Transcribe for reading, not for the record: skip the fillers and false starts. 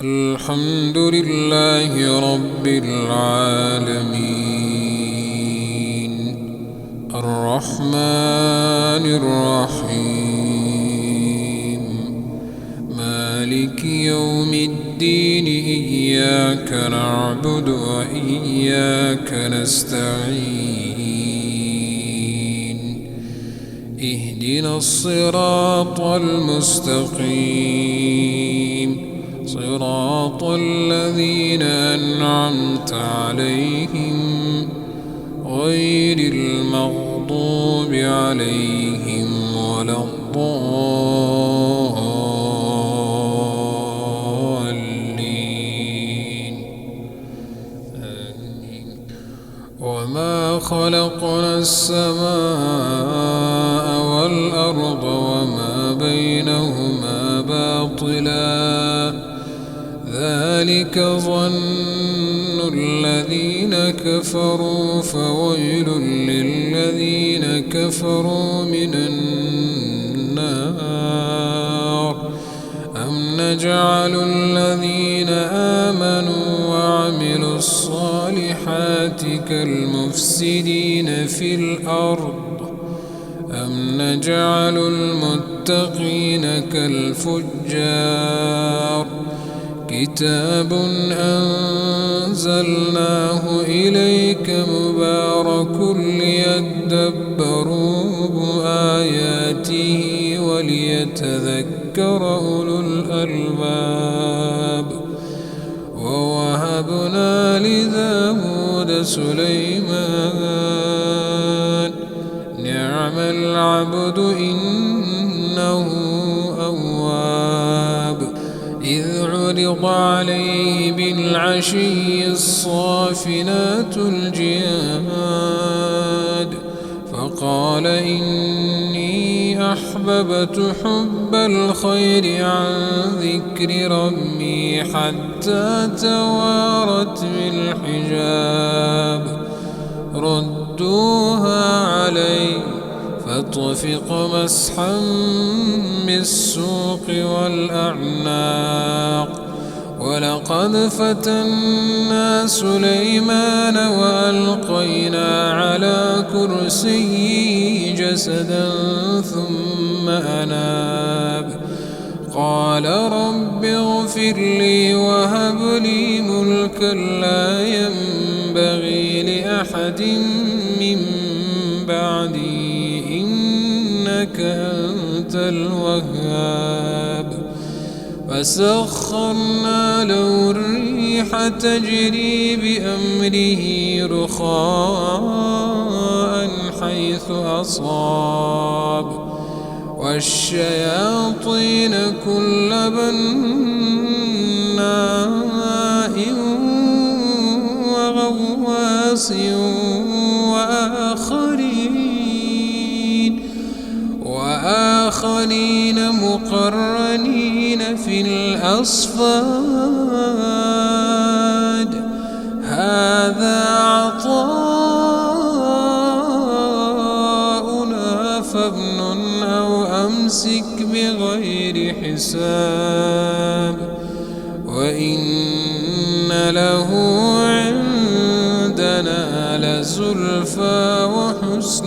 الحمد لله رب العالمين الرحمن الرحيم مالك يوم الدين إياك نعبد وإياك نستعين اهدنا الصراط المستقيم صراط الذين أنعمت عليهم غير المغضوب عليهم ولا الضالين آمين. وما خلقنا السماء والأرض وما بينهما باطلا ذلك ظن الذين كفروا فويل للذين كفروا من النار أم نجعل الذين آمنوا وعملوا الصالحات كالمفسدين في الأرض أم نجعل المتقين كالفجار كتاب أنزلناه إليك مبارك ليدبروا آياته وليتذكر أولو الألباب ووهبنا لداود سليمان نعم العبد إنه أواب إذ عرض عليه بالعشي الصافنات الجياد فقال إني أحببت حب الخير عن ذكر ربي حتى توارت بالحجاب ردوها علي فطفق مسحا بالسوق والأعناق ولقد فتنا سليمان وألقينا على كرسيه جسدا ثم أناب قال رب اغفر لي وهب لي ملكا لا ينبغي لأحد من بعدي إنك أنت الوهاب فسخرنا له الريح تجري بأمره رخاء حيث أصاب والشياطين كل بناء وغواص وآخرين مقرنين في الأصفاد هذا عطاؤنا فامنن أو أمسك بغير حساب وإن له عندنا لزلفى وحسن